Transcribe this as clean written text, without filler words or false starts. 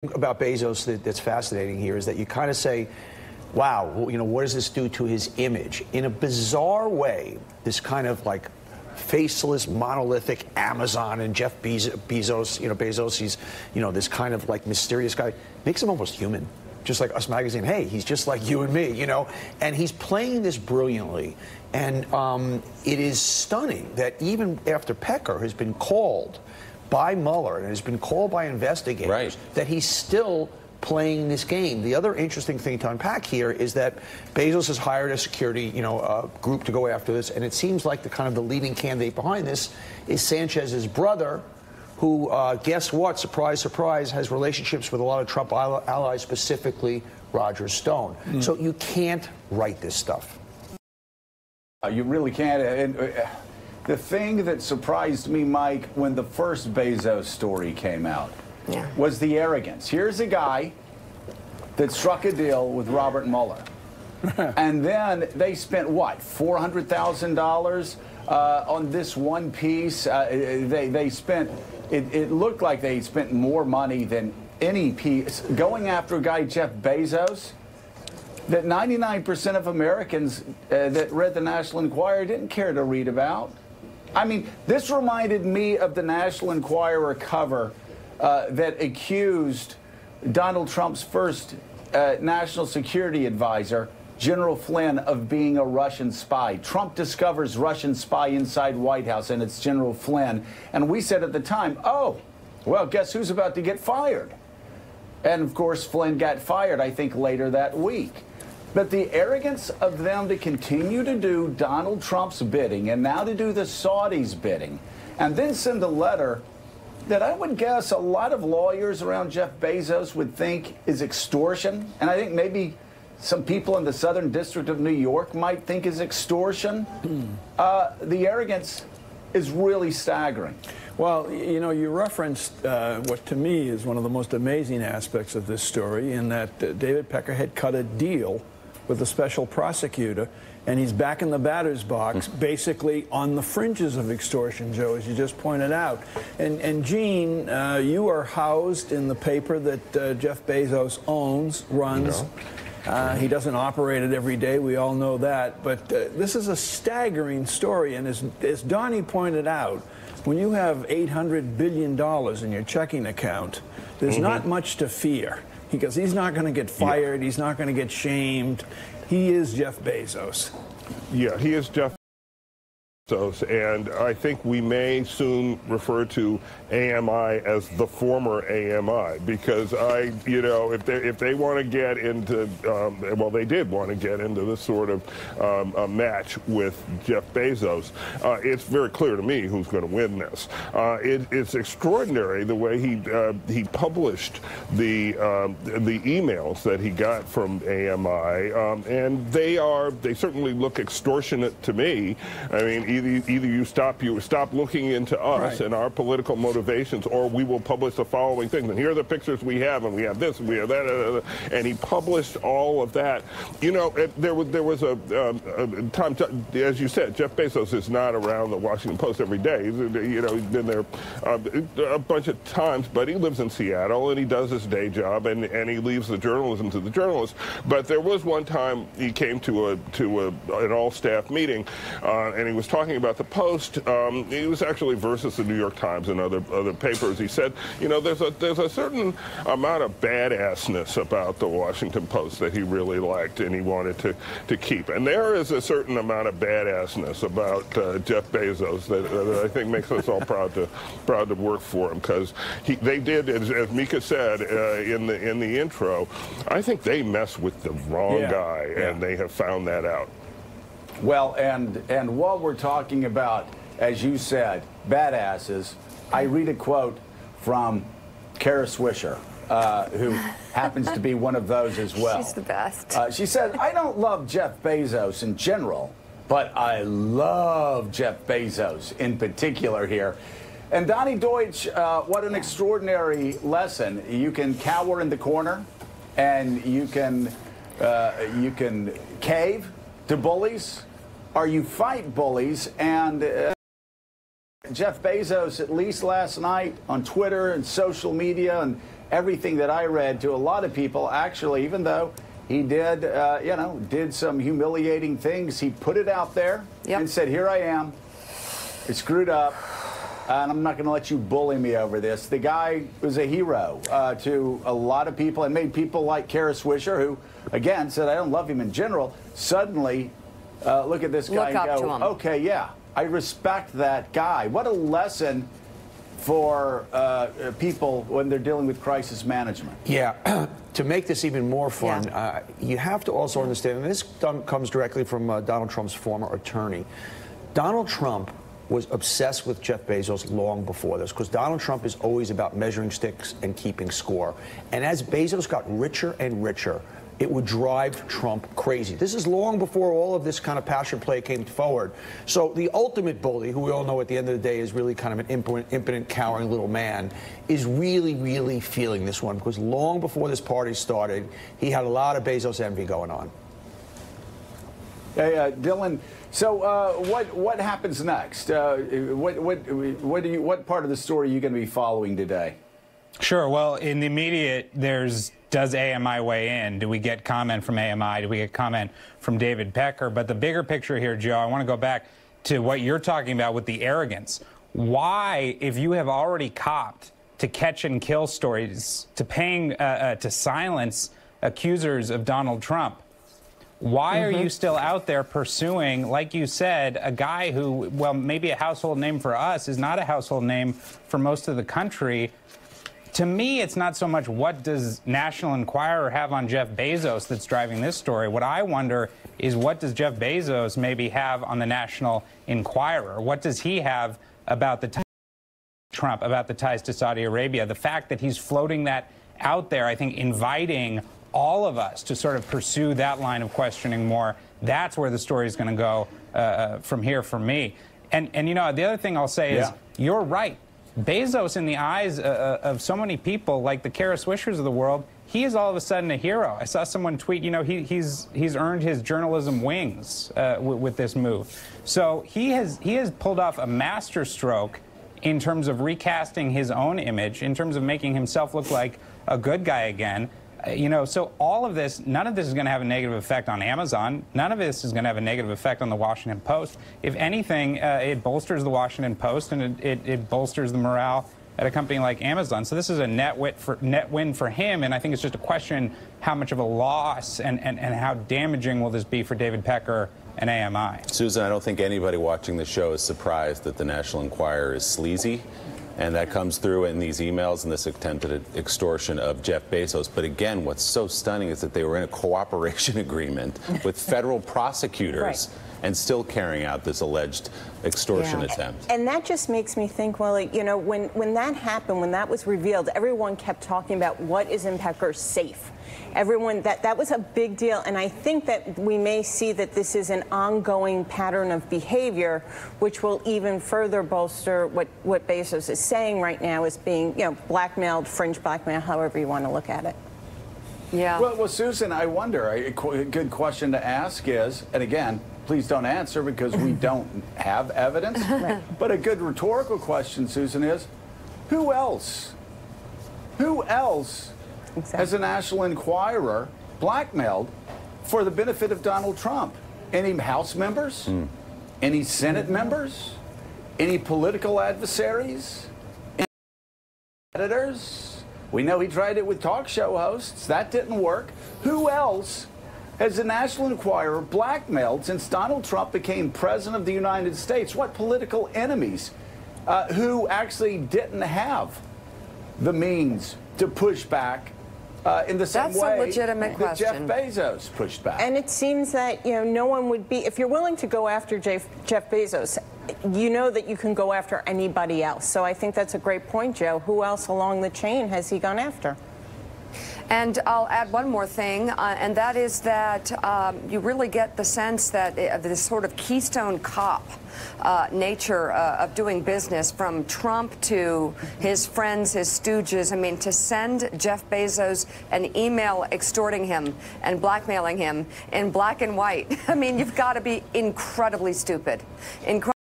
about Bezos that's fascinating here is that you kind of say, wow, well, what does this do to his image? In a bizarre way, this kind of like faceless, monolithic Amazon and Jeff Bezos, Bezos, he's, this kind of like mysterious guy, makes him almost human. Just like Us Magazine, hey, he's just like you and me, and he's playing this brilliantly. And it is stunning that even after Pecker has been called by Mueller and has been called by investigators, right, that he's still playing this game. The other interesting thing to unpack here is that Bezos has hired a security, group to go after this, and it seems like the leading candidate behind this is Sanchez's brother, who, guess what, surprise, surprise, has relationships with a lot of Trump allies, specifically Roger Stone. So you can't write this stuff. You really can't. And the thing that surprised me, Mike, when the first Bezos story came out, was the arrogance. Here's a guy that struck a deal with Robert Mueller. And then they spent, what, $400,000 on this one piece? They spent, it looked like they spent more money than any piece going after a guy, Jeff Bezos, that 99% of Americans that read the National Enquirer didn't care to read about. I mean, this reminded me of the National Enquirer cover that accused Donald Trump's first national security advisor, General Flynn, of being a Russian spy. Trump discovers Russian spy inside White House, and it's General Flynn. And we said at the time, oh, well, guess who's about to get fired? And, of course, Flynn got fired, I think, later that week. But the arrogance of them to continue to do Donald Trump's bidding and now to do the Saudis' bidding and then send a letter that I would guess a lot of lawyers around Jeff Bezos would think is extortion. And I think maybe some people in the Southern District of New York might think is extortion. The arrogance is really staggering. Well, you referenced what to me is one of the most amazing aspects of this story, in that David Pecker had cut a deal with a special prosecutor, and he's back in the batter's box, basically on the fringes of extortion, Joe, as you just pointed out. And Gene, you are housed in the paper that Jeff Bezos owns, runs. He doesn't operate it every day, we all know that, but this is a staggering story, and as Donnie pointed out, when you have $800 billion in your checking account, there's not much to fear, because he's not going to get fired, he's not going to get shamed. He is Jeff Bezos. Yeah, he is Jeff Bezos, and I think we may soon refer to AMI as the former AMI, because if they want to get into, well, they did want to get into this sort of a match with Jeff Bezos. It's very clear to me who's going to win this. It's extraordinary the way he published the emails that he got from AMI, and they certainly look extortionate to me. I mean, either you stop looking into us and our political motivations, or we will publish the following things. And here are the pictures we have, and we have this, and we have that, and he published all of that. There was a time, as you said, Jeff Bezos is not around the Washington Post every day. He's been there a bunch of times, but he lives in Seattle, and he does his day job, and he leaves the journalism to the journalists. But there was one time he came to an all-staff meeting, and he was talking about the Post. He was actually versus the New York Times and other papers. He said, there's a certain amount of badassness about the Washington Post that he really liked and he wanted to keep. And there is a certain amount of badassness about Jeff Bezos that I think makes us all proud to work for him, because they did, as Mika said in the intro, I think they mess with the wrong guy, and they have found that out. Well, and while we're talking about, as you said, badasses, I read a quote from Kara Swisher, who happens to be one of those as well. She's the best. She said, I don't love Jeff Bezos in general, but I love Jeff Bezos in particular here. And Donnie Deutsch, what an extraordinary lesson. You can cower in the corner, and you can cave to bullies, or you fight bullies. And Jeff Bezos, at least last night on Twitter and social media and everything that I read, to a lot of people, actually, even though he did, did some humiliating things, he put it out there and said, here I am. I screwed up. And I'm not going to let you bully me over this. The guy was a hero to a lot of people and made people like Kara Swisher, who, again, said, I don't love him in general, suddenly look at this guy and go, okay, yeah, I respect that guy. What a lesson for people when they're dealing with crisis management. Yeah. To make this even more fun, you have to also understand, and this comes directly from Donald Trump's former attorney. Donald Trump was obsessed with Jeff Bezos long before this, because Donald Trump is always about measuring sticks and keeping score. And as Bezos got richer and richer, it would drive Trump crazy. This is long before all of this kind of passion play came forward. So the ultimate bully, who we all know at the end of the day is really kind of an impotent, cowering little man, is really, really feeling this one, because long before this party started, he had a lot of Bezos envy going on. Hey, Dylan, so what happens next? What part of the story are you going to be following today? Sure. Well, in the immediate, does AMI weigh in? Do we get comment from AMI? Do we get comment from David Pecker? But the bigger picture here, Joe, I want to go back to what you're talking about with the arrogance. Why, if you have already copped to catch and kill stories, to paying to silence accusers of Donald Trump, why are you still out there pursuing, like you said, a guy who, well, maybe a household name for us is not a household name for most of the country? To me, it's not so much what does National Enquirer have on Jeff Bezos that's driving this story. What I wonder is what does Jeff Bezos maybe have on the National Enquirer? What does he have about the ties to Trump, about the ties to Saudi Arabia? The fact that he's floating that out there, I think, inviting all of us to sort of pursue that line of questioning more. That's where the story is going to go from here for me. And you know, the other thing I'll say is you're right. Bezos, in the eyes of so many people, like the Kara Swishers of the world, he is all of a sudden a hero. I saw someone tweet, you know, he's earned his journalism wings with this move. So he has pulled off a masterstroke in terms of recasting his own image, in terms of making himself look like a good guy again. You know, so all of this, none of this is going to have a negative effect on Amazon. None of this is going to have a negative effect on the Washington Post. If anything, it bolsters the Washington Post, and it bolsters the morale at a company like Amazon. So this is a net win for him, and I think it's just a question how much of a loss and how damaging will this be for David Pecker and AMI. Susan, I don't think anybody watching the show is surprised that the National Enquirer is sleazy. And that comes through in these emails and this attempted extortion of Jeff Bezos. But again, what's so stunning is that they were in a cooperation agreement with federal prosecutors and still carrying out this alleged extortion attempt. And that just makes me think, well, you know, when that happened, when that was revealed, everyone kept talking about what is in Pecker's safe. Everyone, that was a big deal, and I think that we may see that this is an ongoing pattern of behavior, which will even further bolster what Bezos is saying right now as being, you know, blackmailed, fringe blackmail, however you want to look at it. Yeah. Well, Susan, I wonder, a good question to ask is, and again, please don't answer because we don't have evidence, but a good rhetorical question, Susan, is, who else has a National Enquirer blackmailed for the benefit of Donald Trump? Any House members? Any Senate members? Any political adversaries? Any editors? We know he tried it with talk show hosts. That didn't work. Who else has the National Enquirer blackmailed since Donald Trump became president of the United States? What political enemies who actually didn't have the means to push back in the same way a legitimate that Jeff question. Bezos pushed back? And it seems that, you know, no one would be, if you're willing to go after Jeff Bezos, you know that you can go after anybody else. So I think that's a great point, Joe. Who else along the chain has he gone after? And I'll add one more thing, and that is that you really get the sense that this sort of Keystone Cop nature of doing business, from Trump to his friends, his stooges. I mean, to send Jeff Bezos an email extorting him and blackmailing him in black and white. I mean, you've got to be incredibly stupid.